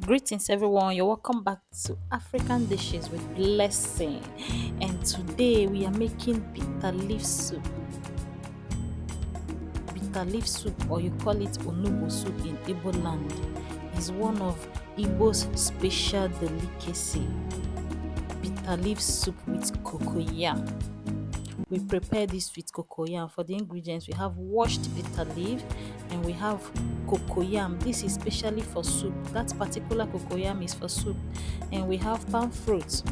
Greetings, everyone. You're welcome back to African Dishes with Blessing. And today we are making bitter leaf soup. Bitter leaf soup, or you call it onugbu soup in Igbo land, is one of Igbo's special delicacy. Bitter leaf soup with cocoyam. We prepare this with cocoyam. For the ingredients, we have washed bitter leaf and we have cocoyam. This is specially for soup. That particular cocoyam is for soup. And we have palm fruit.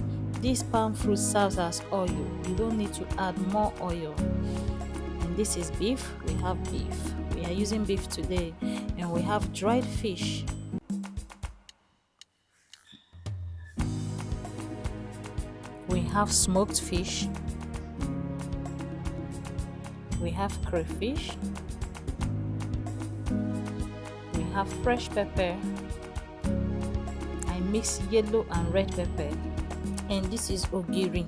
This palm fruit serves as oil. You don't need to add more oil. And this is beef. We have beef. We are using beef today. And we have dried fish. We have smoked fish. We have crayfish. We have fresh pepper. I mix yellow and red pepper. And this is ogiri.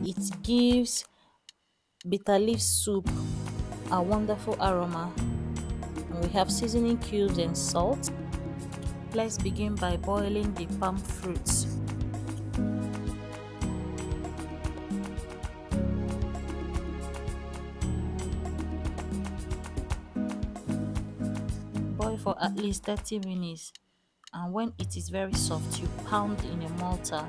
It gives bitter leaf soup a wonderful aroma. And we have seasoning cubes and salt. Let's begin by boiling the palm fruits. Boil for at least 30 minutes, and when it is very soft, you pound in a mortar.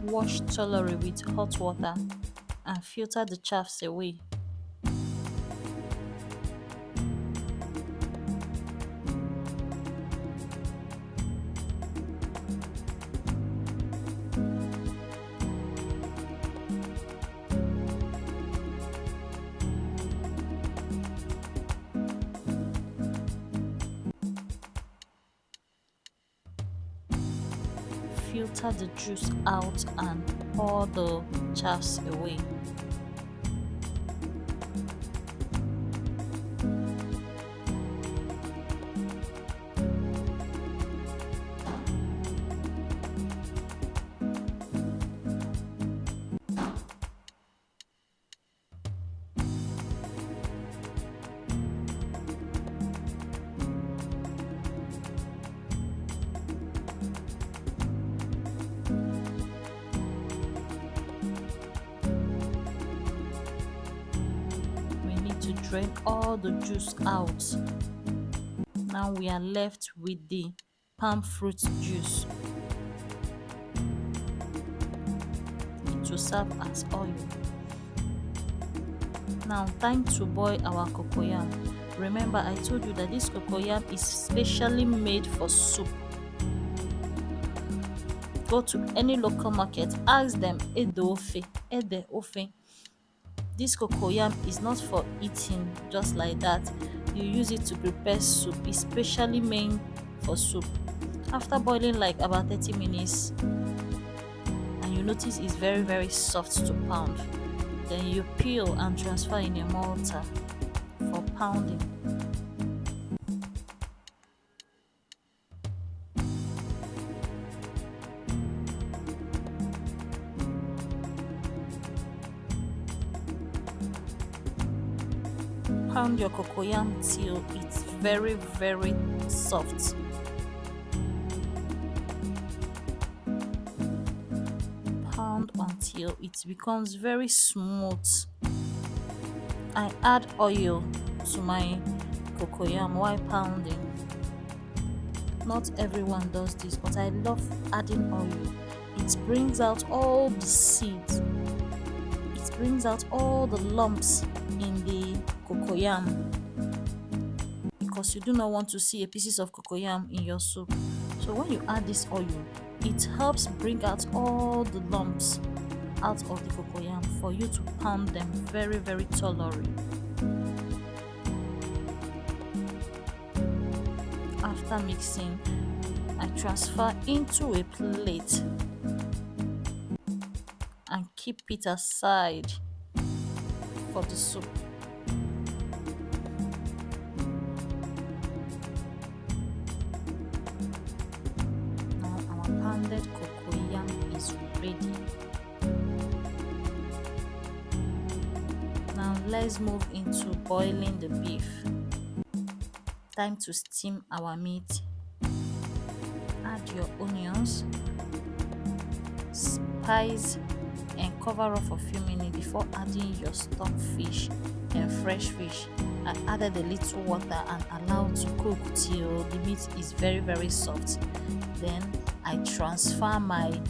Wash celery with hot water and filter the chaffs away. Filter the juice out and pour the chaffs away. To drain all the juice out. Now we are left with the palm fruit juice. It will serve as oil. Now time to boil our cocoyam. Remember, I told you that this cocoyam is specially made for soup. Go to any local market, ask them ede ofe. This cocoyam is not for eating just like that. You use it to prepare soup. It's specially made for soup. After boiling like about 30 minutes, and you notice it's very soft to pound, then you peel and transfer in a mortar for pounding. Pound your cocoyam till it's very soft. Pound until it becomes very smooth. I add oil to my cocoyam while pounding. Not everyone does this, but I love adding oil. It brings out all the seeds. It brings out all the lumps in the cocoyam, because you do not want to see a pieces of cocoyam in your soup. So when you add this oil, it helps bring out all the lumps out of the cocoyam for you to pound them very thoroughly. After mixing, I transfer into a plate and keep it aside for the soup. pounded cocoyam is ready. Now let's move into boiling the beef. Time to steam our meat. Add your onions, spice, and cover up for a few minutes before adding your stock fish and fresh fish. I added a little water and allowed to cook till the meat is very soft. Then I transfer my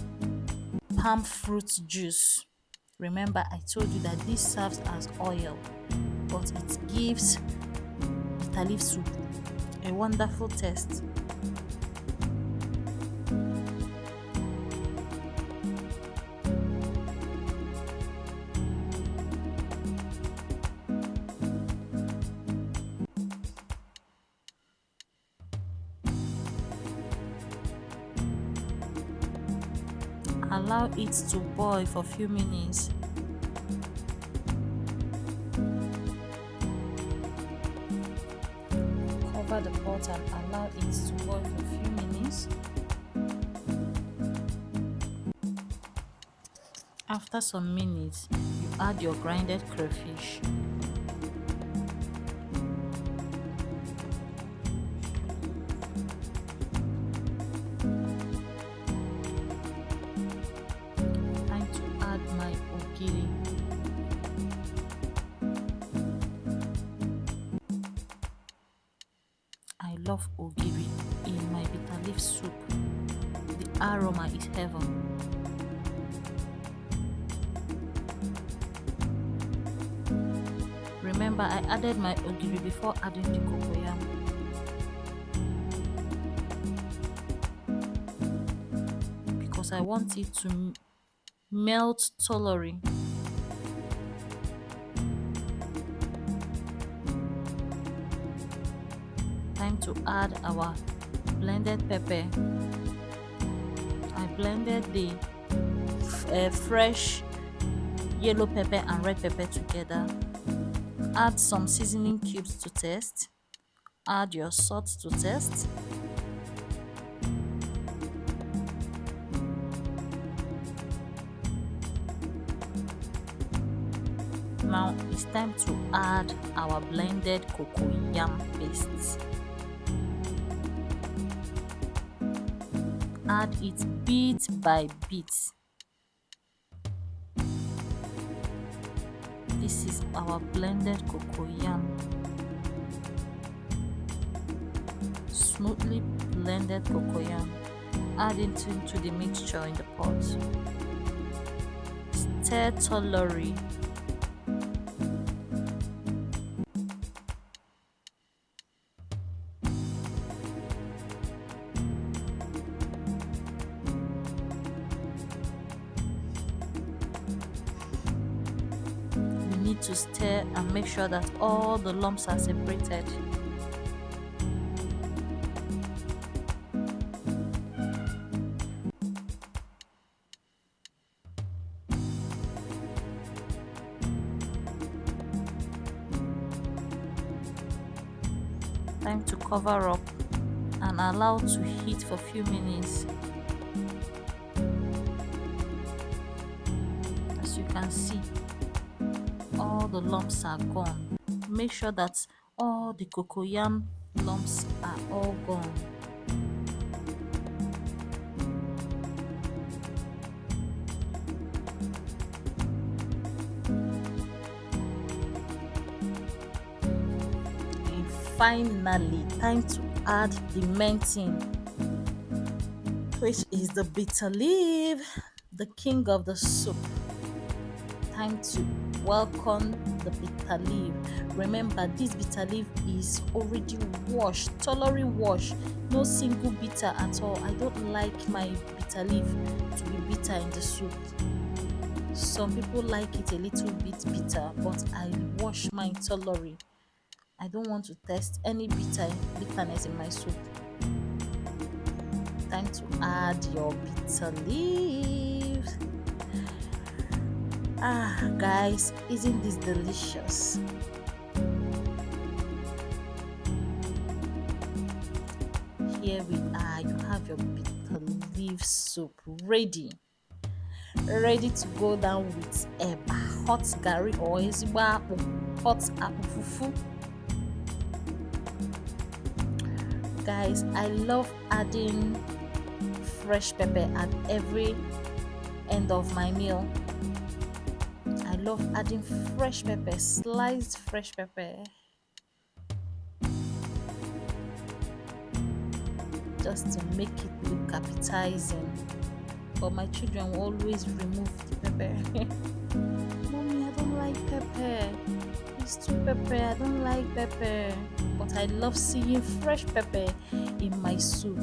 palm fruit juice. Remember, I told you that this serves as oil, but it gives bitter leaf soup a wonderful taste. Allow it to boil for a few minutes. Cover the pot and allow it to boil for a few minutes. After some minutes, you add your grinded crayfish. Time to add my ogiri. I love ogiri in my bitter leaf soup. The aroma is heaven. Remember, I added my ogiri before adding the cocoyam. Because I want it to melt thoroughly. Time to add our blended pepper. I blended the fresh yellow pepper and red pepper together. Add some seasoning cubes to taste. Add your salt to taste. Now it's time to add our blended cocoyam paste. Add it bit by bit. This is our blended cocoyam. Smoothly blended cocoyam. Add it into the mixture in the pot. Stir thoroughly. Need to stir and make sure that all the lumps are separated. Time to cover up and allow to heat for a few minutes. As you can see, all the lumps are gone. Make sure that all the cocoyam lumps are all gone. And finally, time to add the main thing, which is the bitter leaf, the king of the soup. Time to welcome the bitter leaf. Remember, this bitter leaf is already washed, thoroughly washed, no single bitter at all. I don't like my bitter leaf to be bitter in the soup. Some people like it a little bit bitter, but I wash mine thoroughly. I don't want to taste any bitterness in my soup. Time to add your bitter leaf. Guys, isn't this delicious? Here you have your bitter leaf soup ready to go down with eba, hot garri or ezigbo akpu, hot akpu fufu. Guys, I love adding fresh pepper at every end of my meal. I love adding fresh pepper, sliced fresh pepper, just to make it look appetizing. But my children will always remove the pepper. Mommy, I don't like pepper. It's too pepper. I don't like pepper. But I love seeing fresh pepper in my soup.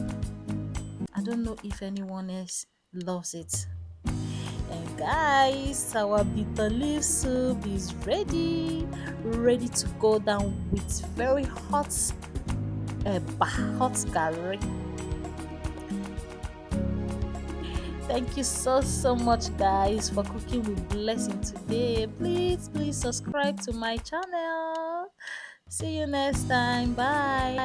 I don't know if anyone else loves it. And guys, our bitter leaf soup is ready to go down with very hot hot garri. Thank you so much, guys, for cooking with blessing today. Please subscribe to my channel. See you next time. Bye.